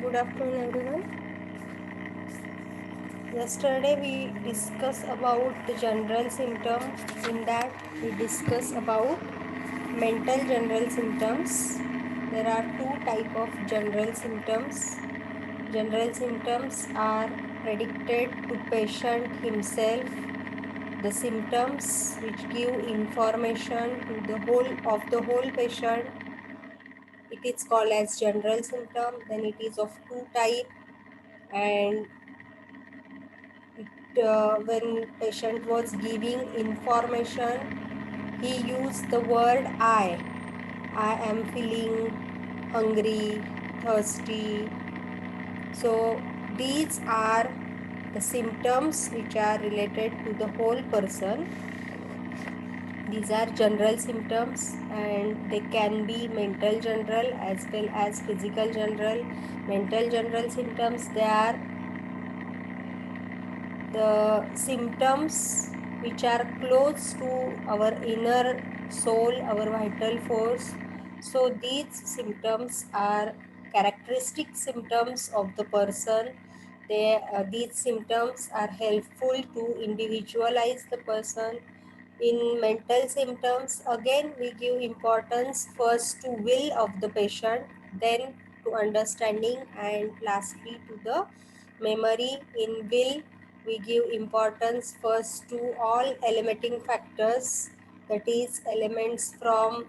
Good afternoon, everyone. Yesterday we discussed about the general symptom. In that we discussed about mental general symptoms. There are two type of general symptoms. General symptoms are predicted to patient himself. The symptoms which give information to the whole patient, it is called as general symptom. Then it is of two type, and when patient was giving information, he used the word I am feeling hungry, thirsty. So these are the symptoms which are related to the whole person. These are general symptoms, and they can be mental general as well as physical general. Mental general symptoms, they are the symptoms which are close to our inner soul, our vital force. So these symptoms are characteristic symptoms of the person. These symptoms are helpful to individualize the person. In mental symptoms, again we give importance first to will of the patient, then to understanding, and lastly to the memory. In will, we give importance first to all elementing factors, that is elements from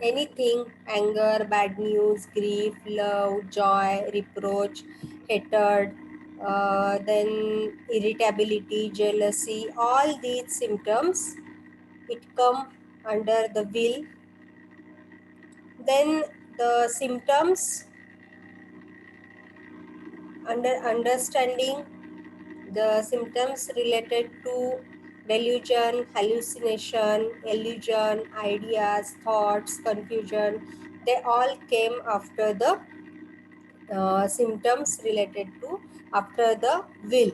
anything: anger, bad news, grief, love, joy, reproach, hatred, then irritability, jealousy. All these symptoms, it come under the will. Then the symptoms under understanding, the symptoms related to delusion, hallucination, illusion, ideas, thoughts, confusion, they all came after the symptoms related to after the will.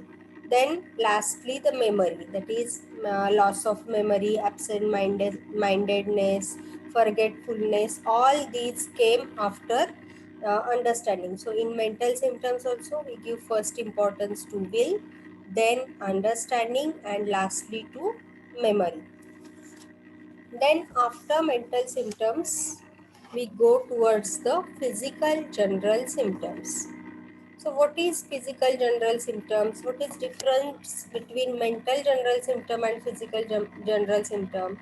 Then lastly the memory, that is loss of memory, mindedness, forgetfulness. All these came after understanding. So in mental symptoms also we give first importance to will, then understanding, and lastly to memory. Then after mental symptoms we go towards the physical general symptoms. So what is physical general symptoms? What is difference between mental general symptom and physical general symptom?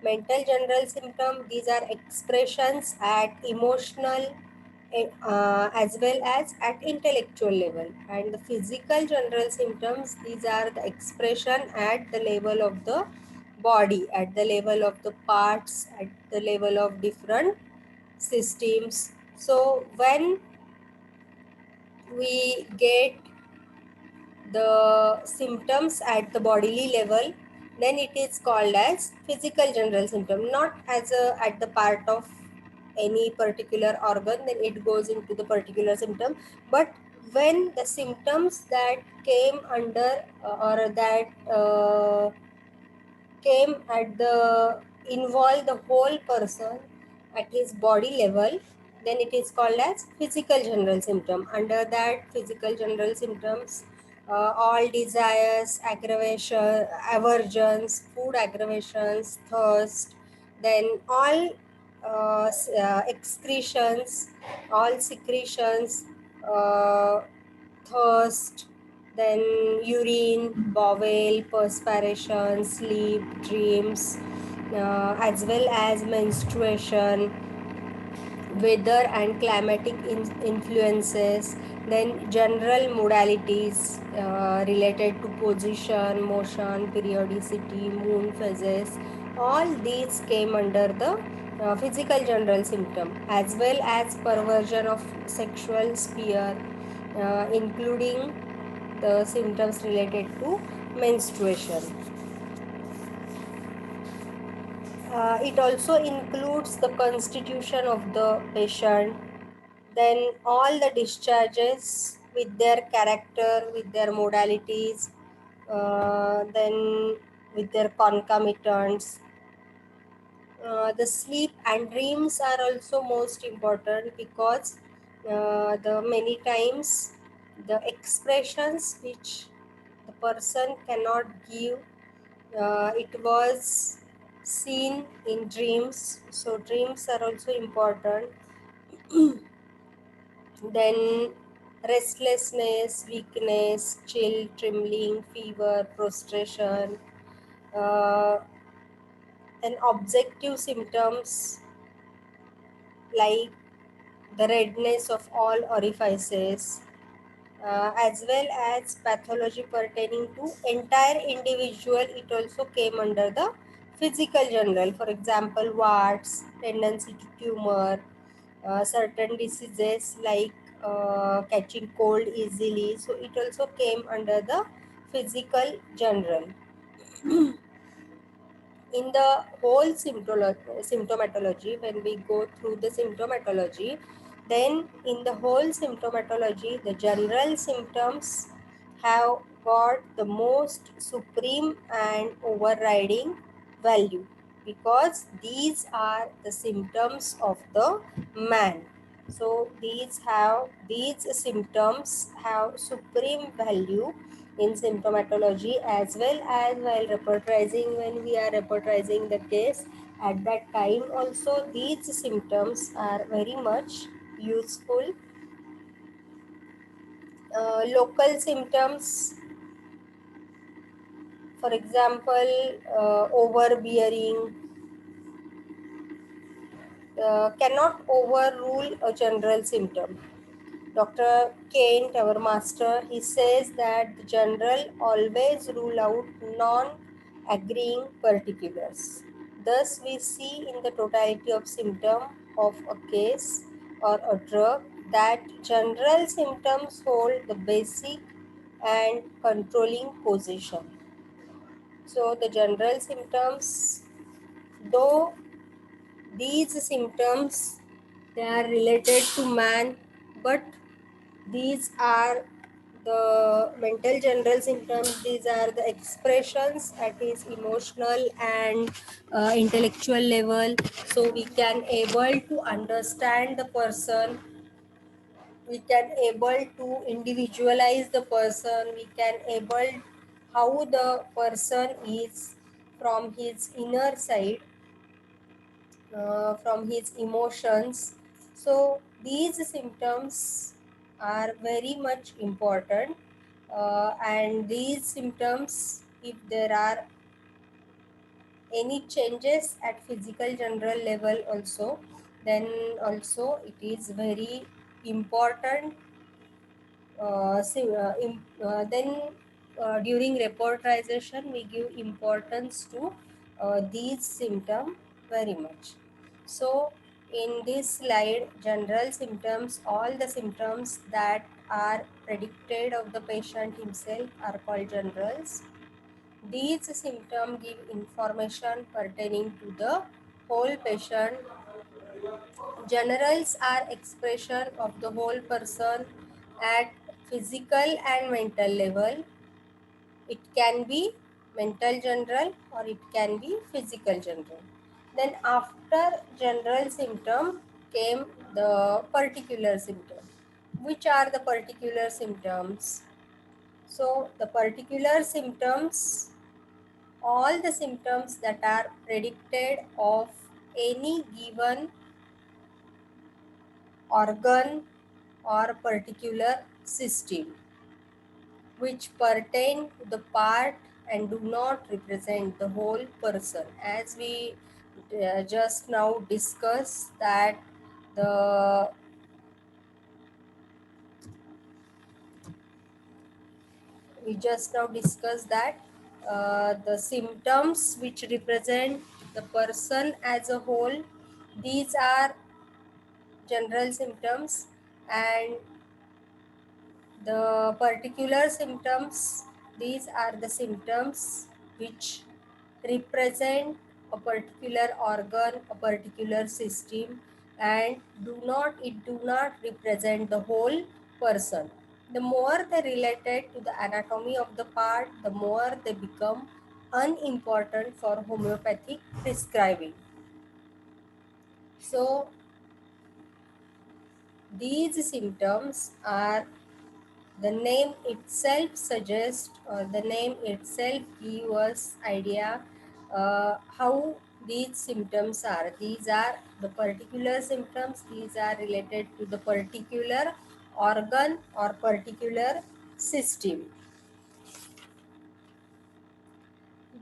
Mental general symptom, these are expressions at emotional as well as at intellectual level. And the physical general symptoms, these are the expression at the level of the body, at the level of the parts, at the level of different systems. So when we get the symptoms at the bodily level, then it is called as physical general symptom. Not as a at the part of any particular organ, then it goes into the particular symptom. But when the symptoms that came under or that came at the involve the whole person at his body level, then it is called as physical general symptom. Under that physical general symptoms, all desires, aggravation, aversions, food aggravations, thirst, then all excretions, all secretions, uh, thirst, then urine, bowel, perspiration, sleep, dreams, as well as menstruation, weather and climatic influences, then general modalities related to position, motion, periodicity, moon phases. All these came under the physical general symptom, as well as perversion of sexual sphere, including the symptoms related to menstruation. It also includes the constitution of the patient, then all the discharges with their character, with their modalities, then with their concomitants. The sleep and dreams are also most important, because The many times the expressions which the person cannot give, it was seen in dreams, so dreams are also important. Then restlessness, weakness, chill, trembling, fever, prostration, uh, and objective symptoms like the redness of all orifices, as well as pathology pertaining to entire individual. It also came under the physical general. For example, warts, tendency to tumor, certain diseases like catching cold easily. So it also came under the physical general. In the whole symptomatology, when we go through the symptomatology, then in the whole symptomatology, the general symptoms have got the most supreme and overriding value, because these are the symptoms of the man. So these symptoms have supreme value in symptomatology, as well as while repertorizing, when we are repertorizing the case. At that time also these symptoms are very much useful. Local symptoms, for example, overbearing, cannot overrule a general symptom. Dr. Kent, our master, he says that the general always rule out non-agreeing particulars. Thus, we see in the totality of symptom of a case or a drug that general symptoms hold the basic and controlling position. So, the general symptoms, though these symptoms they are related to man, but these are the mental general symptoms. These are the expressions at his emotional and intellectual level. So we can able to understand the person. We can able to individualize the person. We can able how the person is from his inner side, from his emotions. So these symptoms are very much important, and these symptoms, if there are any changes at physical general level also, then also it is very important. Then during reportization we give importance to these symptoms very much. So in this slide, general symptoms, all the symptoms that are predicted of the patient himself are called generals. These symptoms give information pertaining to the whole patient. Generals are expression of the whole person at physical and mental level. It can be mental general or it can be physical general. Then after general symptom came the particular symptom. Which are the particular symptoms? So the particular symptoms, all the symptoms that are predicted of any given organ or particular system, which pertain to the part and do not represent the whole person. As we just now discussed that the we just now discussed that the symptoms which represent the person as a whole, these are general symptoms, and the particular symptoms, these are the symptoms which represent a particular organ, a particular system, and do not represent the whole person. The more they related to the anatomy of the part, the more they become unimportant for homeopathic prescribing. So These symptoms are, the name itself suggests, or the name itself gives us idea how these symptoms are. These are the particular symptoms. These are related to the particular organ or particular system.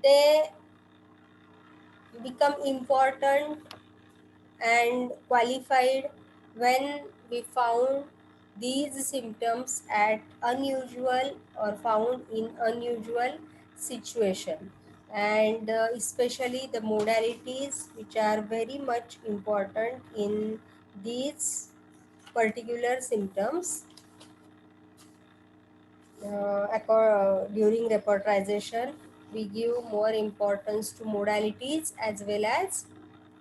They become important and qualified when we found these symptoms at unusual or found in unusual situation, and especially the modalities which are very much important in these particular symptoms. During repertorization, we give more importance to modalities as well as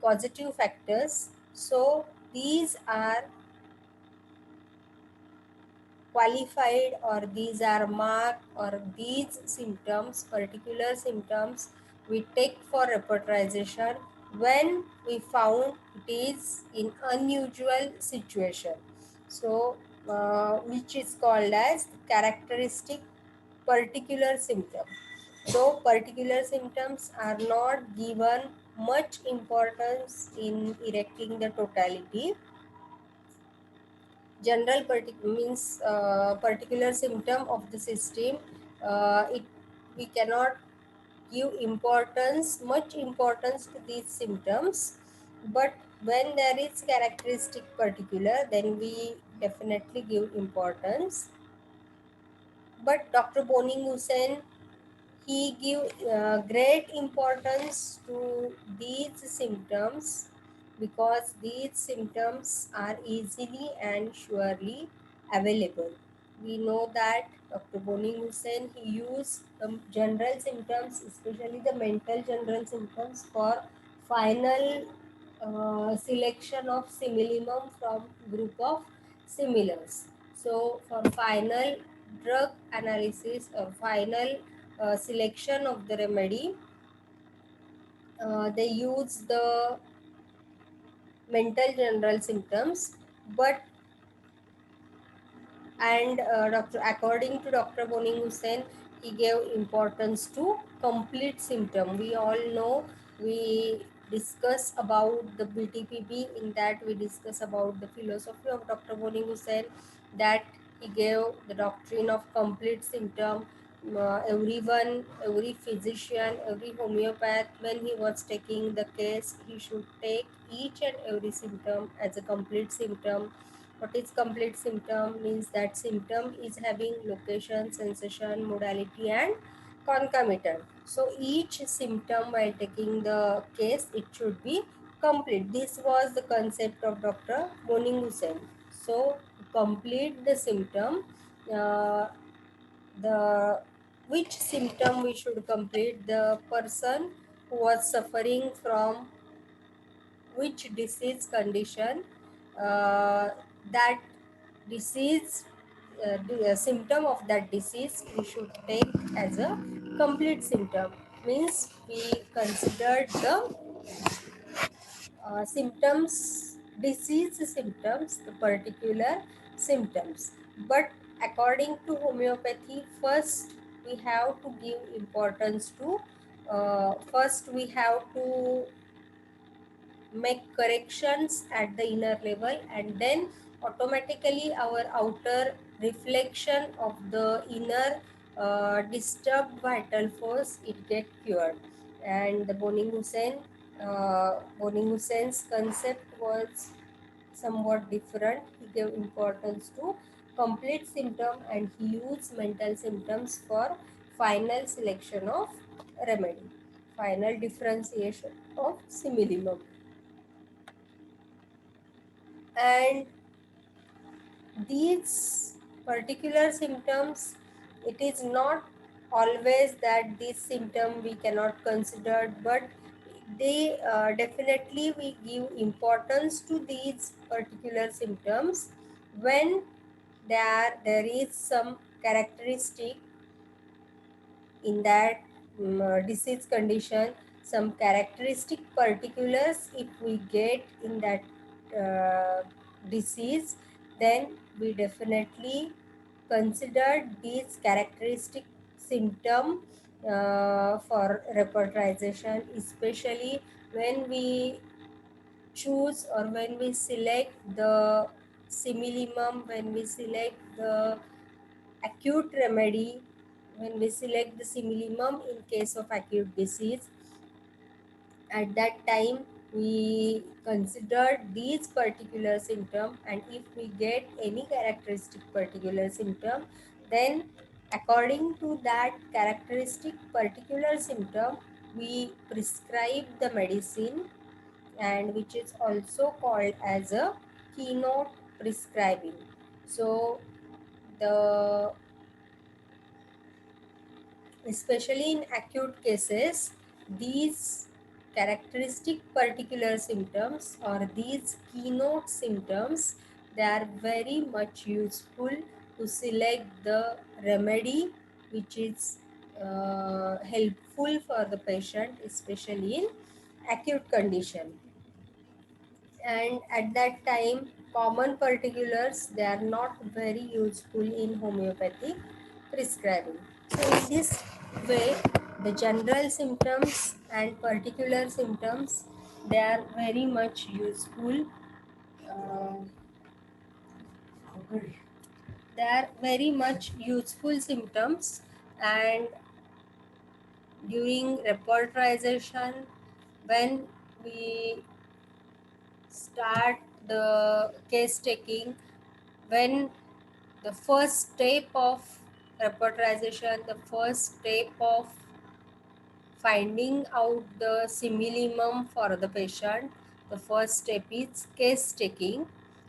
causative factors. So these are qualified, or these are marked, or these symptoms, particular symptoms, we take for repertorization when we found it is in unusual situation. So which is called as characteristic particular symptom. Though particular symptoms are not given much importance in erecting the totality, general means particular symptom of the system, it we cannot give much importance to these symptoms, but when there is characteristic particular, then we definitely give importance. But Dr. Boning Hussain, he give great importance to these symptoms because these symptoms are easily and surely available. We know that Dr. Boning Hussain, he used general symptoms, especially the mental general symptoms, for final selection of similimum from group of similars. So for final drug analysis or final selection of the remedy, they use the mental general symptoms, but and according to Dr. Boning Hussain, he gave importance to complete symptom. We all know, we discuss about the BTPB, in that we discuss about the philosophy of Dr. Boning Hussain, that he gave the doctrine of complete symptom. Everyone, every physician, every homeopath, when he was taking the case, he should take each and every symptom as a complete symptom. What is complete symptom? Means that symptom is having location, sensation, modality and concomitant. So each symptom while taking the case, it should be complete. This was the concept of Dr. Moning Hussain. So to complete the symptom, uh, the which symptom we should complete? The person who was suffering from which disease condition, that disease, the symptom of that disease we should take as a complete symptom. Means we considered the symptoms, disease symptoms, the particular symptoms. But according to homeopathy, first we have to give importance to, first we have to make corrections at the inner level, and then automatically our outer reflection of the inner disturbed vital force, it get cured. And the Boning Hussein's concept was somewhat different. He gave importance to complete symptom, and he used mental symptoms for final selection of remedy, final differentiation of similimum. And these particular symptoms, it is not always that this symptom we cannot consider, but they definitely we give importance to these particular symptoms when there is some characteristic in that disease condition, some characteristic particulars if we get in that disease, then we definitely considered these characteristic symptom for repertorization, especially when we choose or when we select the similimum, when we select the acute remedy, when we select the similimum in case of acute disease. At that time we considered these particular symptom, and if we get any characteristic particular symptom, then according to that characteristic particular symptom we prescribe the medicine, and which is also called as a keynote prescribing. So the especially in acute cases, these characteristic particular symptoms or these keynote symptoms, they are very much useful to select the remedy which is helpful for the patient, especially in acute condition. And at that time common particulars, they are not very useful in homeopathic prescribing. So in this way the general symptoms and particular symptoms, they are very much useful. uh, they are very much useful symptoms, and during repertorization, when we start the case taking, when the first step of repertorization, the first step of finding out the similimum for the patient, the first step is case taking.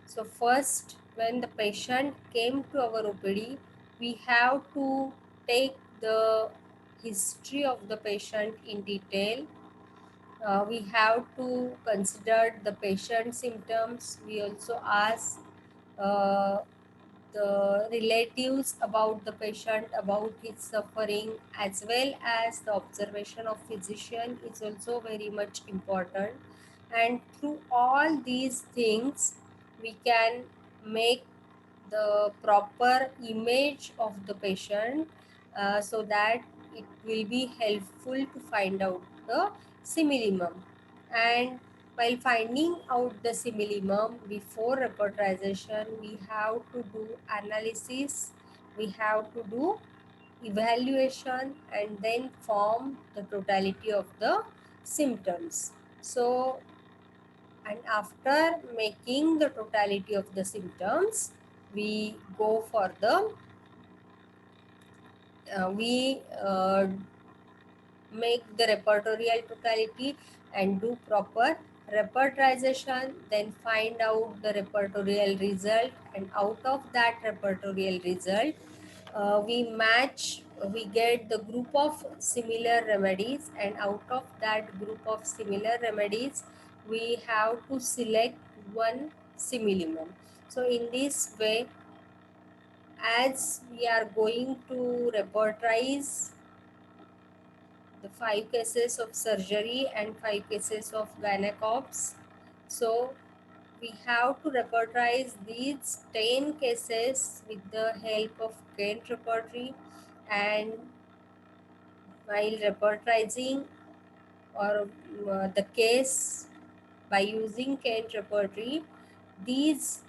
So first, when the patient came to our OPD, we have to take the history of the patient in detail. We have to consider the patient symptoms. We also ask uh, the relatives about the patient, about his suffering, as well as the observation of physician is also very much important. And through all these things, we can make the proper image of the patient, so that it will be helpful to find out the similimum. And while finding out the similimum before repertorization, we have to do analysis, we have to do evaluation, and then form the totality of the symptoms. So, and after making the totality of the symptoms, we go for the we make the repertorial totality and do proper repertorization, then find out the repertorial result, and out of that repertorial result we get the group of similar remedies, and out of that group of similar remedies we have to select one similimum. So in this way, as we are going to repertorize the 5 cases of surgery and 5 cases of gynecops. So we have to repertorize these 10 cases with the help of Kent repertory, and while repertorizing or the case by using Kent repertory, these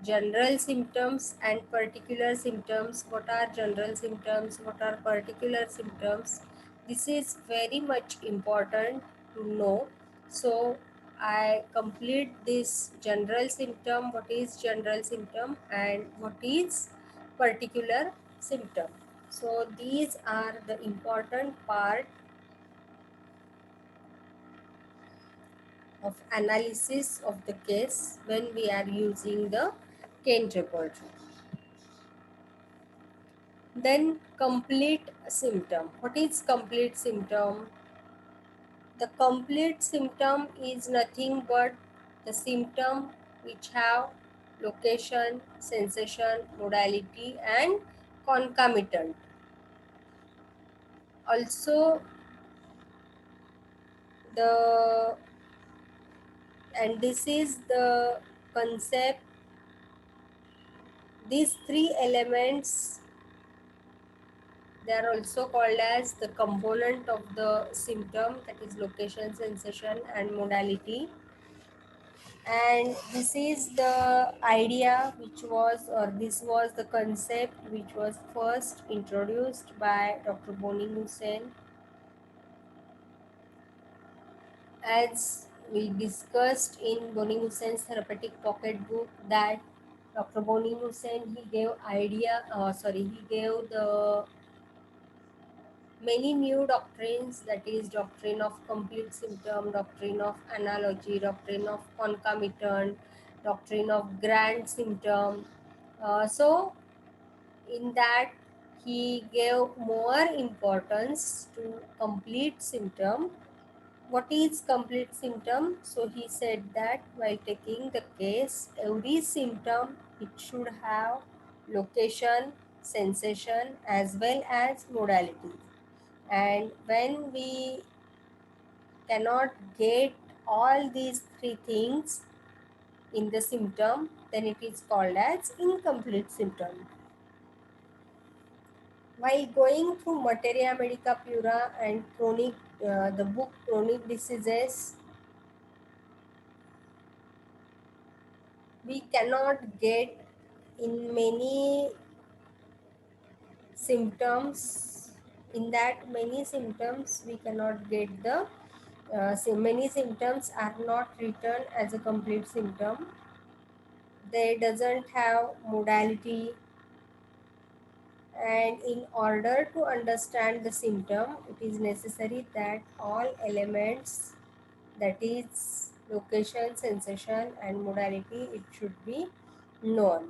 general symptoms and particular symptoms, what are general symptoms, what are particular symptoms, this is very much important to know. So I complete this general symptom, what is general symptom and what is particular symptom. So these are the important part of analysis of the case when we are using the Kent repertory. Then complete symptom. What is complete symptom? The complete symptom is nothing but the symptom which have location, sensation, modality and concomitant. Also the and this is the concept These three elements, they are also called as the component of the symptom, that is location, sensation and modality. And this is the idea which was, or this was the concept which was first introduced by Dr. Boni Hussain. As we discussed in Boni Hussain's therapeutic pocketbook, that Dr. Boni Hussain, he gave he gave the many new doctrines, that is doctrine of complete symptom, doctrine of analogy, doctrine of concomitant, doctrine of grand symptom. So in that he gave more importance to complete symptom. What is complete symptom? So he said that while taking the case, every symptom, it should have location, sensation as well as modality. And when we cannot get all these three things in the symptom, then it is called as incomplete symptom. While going through Materia Medica Pura and the book Chronic Diseases, we cannot get in many symptoms. In that many symptoms, we cannot get the so many symptoms are not written as a complete symptom. They doesn't have modality, and in order to understand the symptom, it is necessary that all elements, that is location, sensation and modality, it should be known.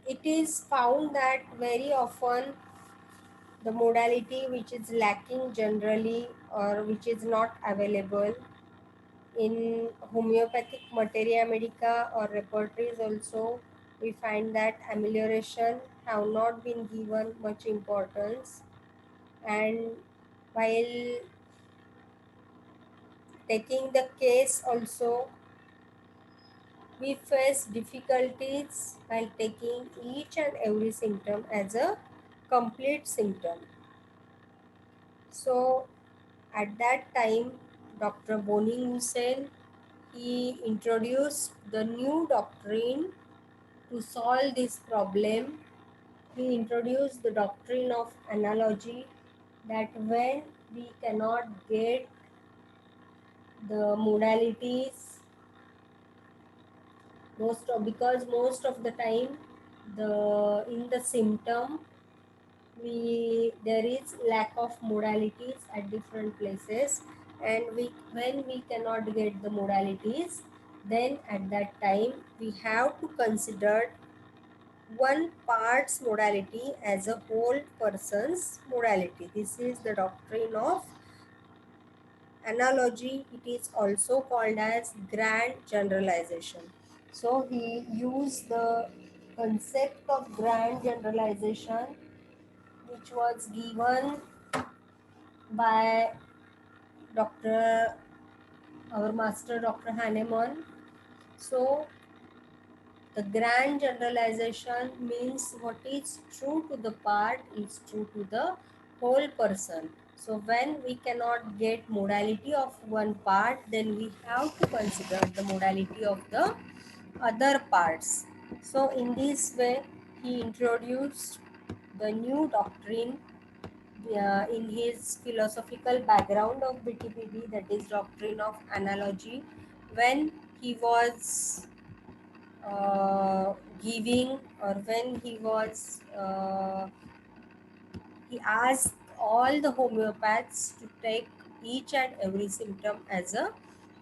It is found that very often the modality which is lacking generally, or which is not available in homeopathic materia medica or repertories also, we find that amelioration have not been given much importance. And while taking the case also, we face difficulties while taking each and every symptom as a complete symptom. So at that time, Dr. Boni Hussain, he introduced the new doctrine to solve this problem. He introduced the doctrine of analogy, that when we cannot get the modalities, because most of the time in the symptom, there is lack of modalities at different places, and when we cannot get the modalities, then at that time we have to consider one part's modality as a whole person's modality. This is the doctrine of analogy. It is also called as grand generalization. So he used the concept of grand generalization, which was given by Dr. our master Dr. Hahnemann. So the grand generalization means what is true to the part is true to the whole person. So when we cannot get modality of one part, then we have to consider the modality of the other parts. So in this way, he introduced the new doctrine in his philosophical background of BTPD, that is doctrine of analogy, when he was giving, or when he asked all the homeopaths to take each and every symptom as a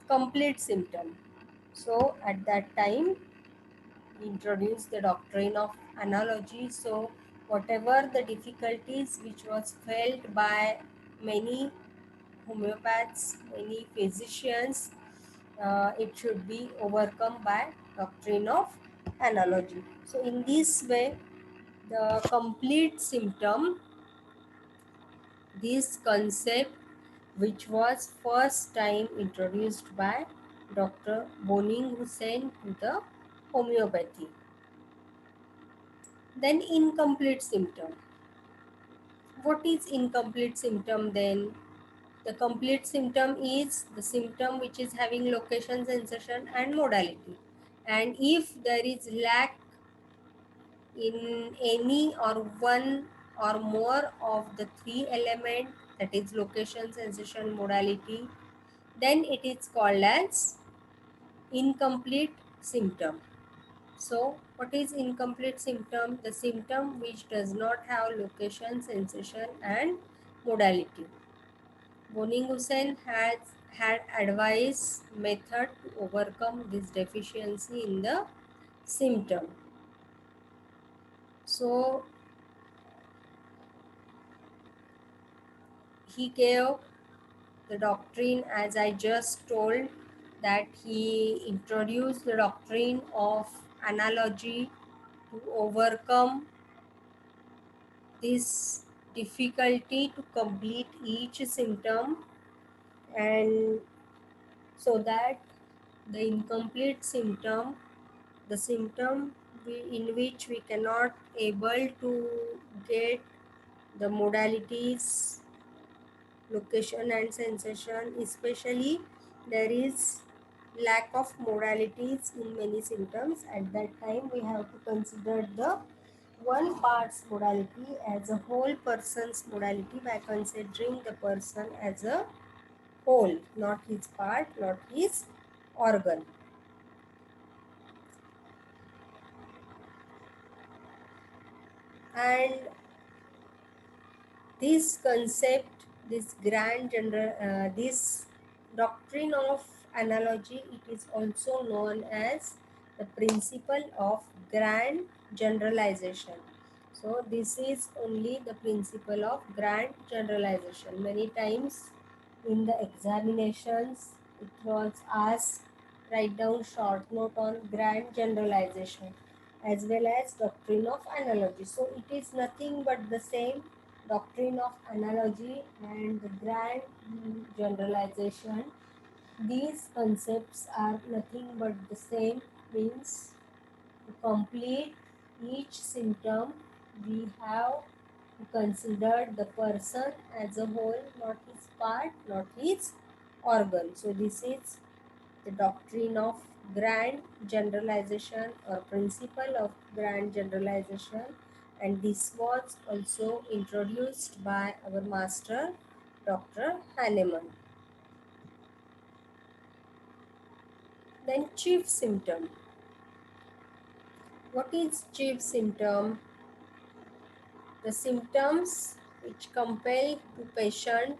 complete symptom. So at that time he introduced the doctrine of analogy. So whatever the difficulties which was felt by many homeopaths, many physicians, it should be overcome by doctrine of analogy. So in this way, the complete symptom, this concept which was first time introduced by Dr. Boning Hussain to the homeopathy. Then incomplete symptom. What is incomplete symptom then? The complete symptom is the symptom which is having location, sensation and modality. And if there is lack in any or one or more of the three elements, that is location, sensation, modality, then it is called as incomplete symptom. So what is incomplete symptom? The symptom which does not have location, sensation and modality. Boning Hussain has had advice method to overcome this deficiency in the symptom. So he gave the doctrine, as I just told, that he introduced the doctrine of analogy to overcome this difficulty to complete each symptom, and so that the incomplete symptom, the symptom in which we cannot able to get the modalities, location and sensation, especially there is lack of modalities in many symptoms. At that time we have to consider the one part's modality as a whole person's modality by considering the person as a whole, not his part, not his organ. And this concept, this this doctrine of analogy, it is also known as the principle of grand generalization. So this is only the principle of grand generalization. Many times in the examinations it was asked, write down short note on grand generalization as well as doctrine of analogy. So it is nothing but the same doctrine of analogy and the grand generalization. These concepts are nothing but the same, means to complete each symptom we have to consider the person as a whole, not his part, not his organ. So this is the doctrine of grand generalization or principle of grand generalization, and this was also introduced by our master Dr. Hahnemann. Then chief symptom. What is chief symptom? The symptoms which compel to patient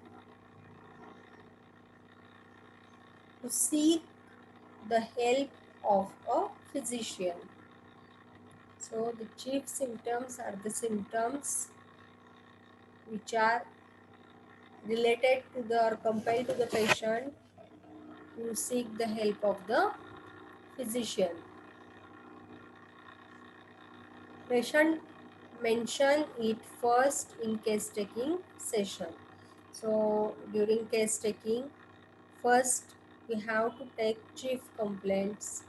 to seek the help of a physician. So the chief symptoms are the symptoms which are related to the or compelled to the patient to seek the help of the physician. Patient mention it first in case taking session. So during case taking, first we have to take chief complaints,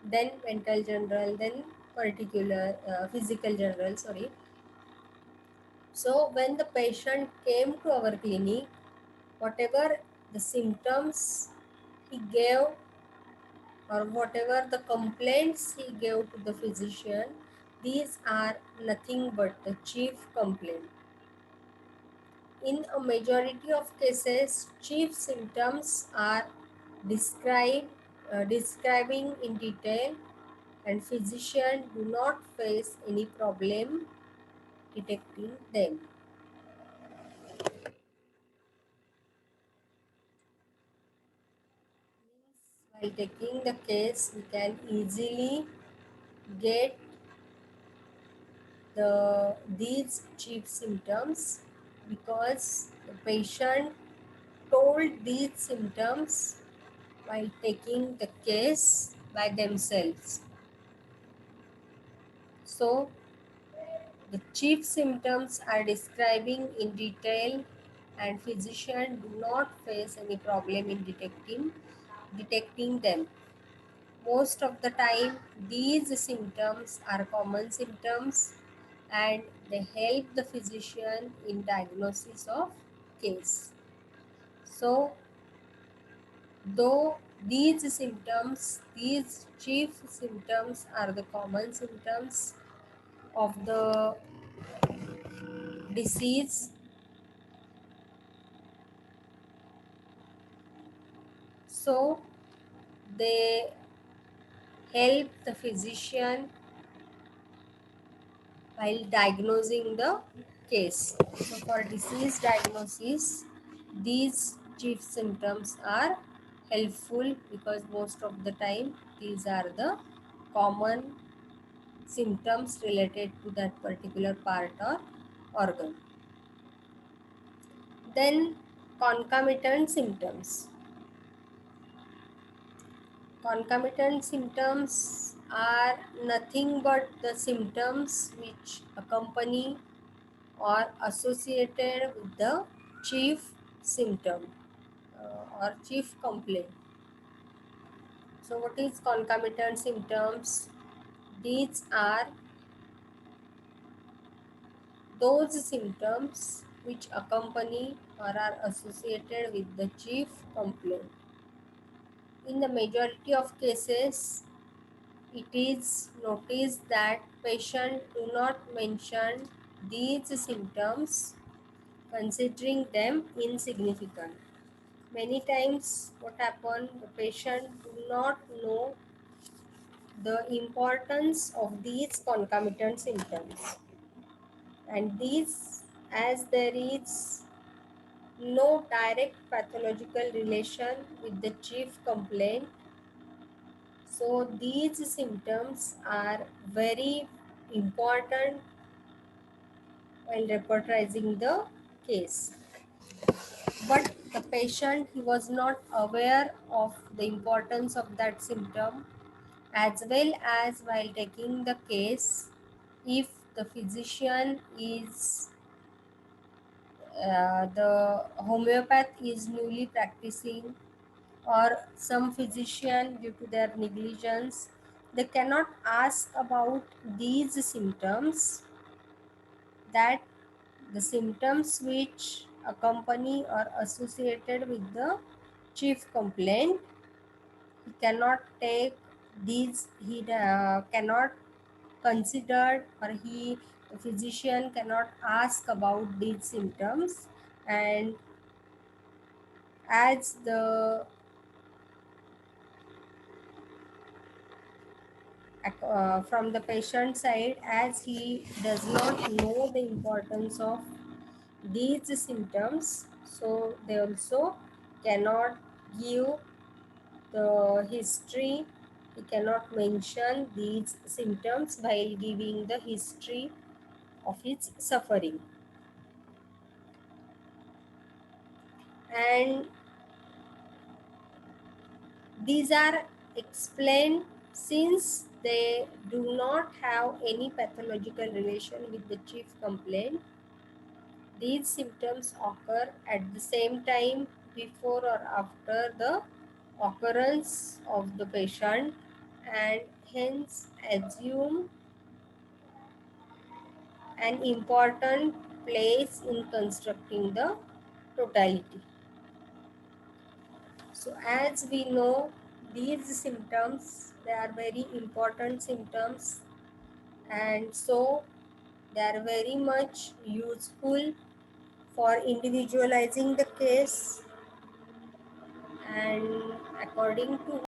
then mental general, then particular physical general. Sorry. So when the patient came to our clinic, whatever the symptoms he gave or whatever the complaints he gave to the physician, these are nothing but the chief complaint. In a majority of cases, chief symptoms are describing in detail, and physicians do not face any problem detecting them. While taking the case, we can easily get these chief symptoms because the patient told these symptoms while taking the case by themselves. So the chief symptoms are describing in detail and physician do not face any problem in detecting them. Most of the time, these symptoms are common symptoms and they help the physician in diagnosis of case. So, though these chief symptoms are the common symptoms of the disease, so they help the physician while diagnosing the case. So for disease diagnosis, these chief symptoms are helpful because most of the time these are the common symptoms related to that particular part or organ. Then concomitant symptoms. Concomitant symptoms are nothing but the symptoms which accompany or associated with the chief symptom or chief complaint. So what is concomitant symptoms? These are those symptoms which accompany or are associated with the chief complaint. In the majority of cases, it is noticed that patients do not mention these symptoms considering them insignificant. Many times what happens, the patient do not know the importance of these concomitant symptoms, and these, as there is no direct pathological relation with the chief complaint, so these symptoms are very important while reportizing the case. But the patient, he was not aware of the importance of that symptom, as well as while taking the case, if the physician is the homeopath is newly practicing, or some physician due to their negligence, they cannot ask about these symptoms, that the symptoms which accompany or associated with the chief complaint, he cannot take these, he cannot consider, or the physician cannot ask about these symptoms. And as the from the patient side, as he does not know the importance of these symptoms, so they also cannot give the history, he cannot mention these symptoms while giving the history of his suffering. And these are explained since they do not have any pathological relation with the chief complaint. These symptoms occur at the same time, before or after the occurrence of the patient, and hence assume an important place in constructing the totality. So as we know, these symptoms, they are very important symptoms, and so they are very much useful for individualizing the case. And according to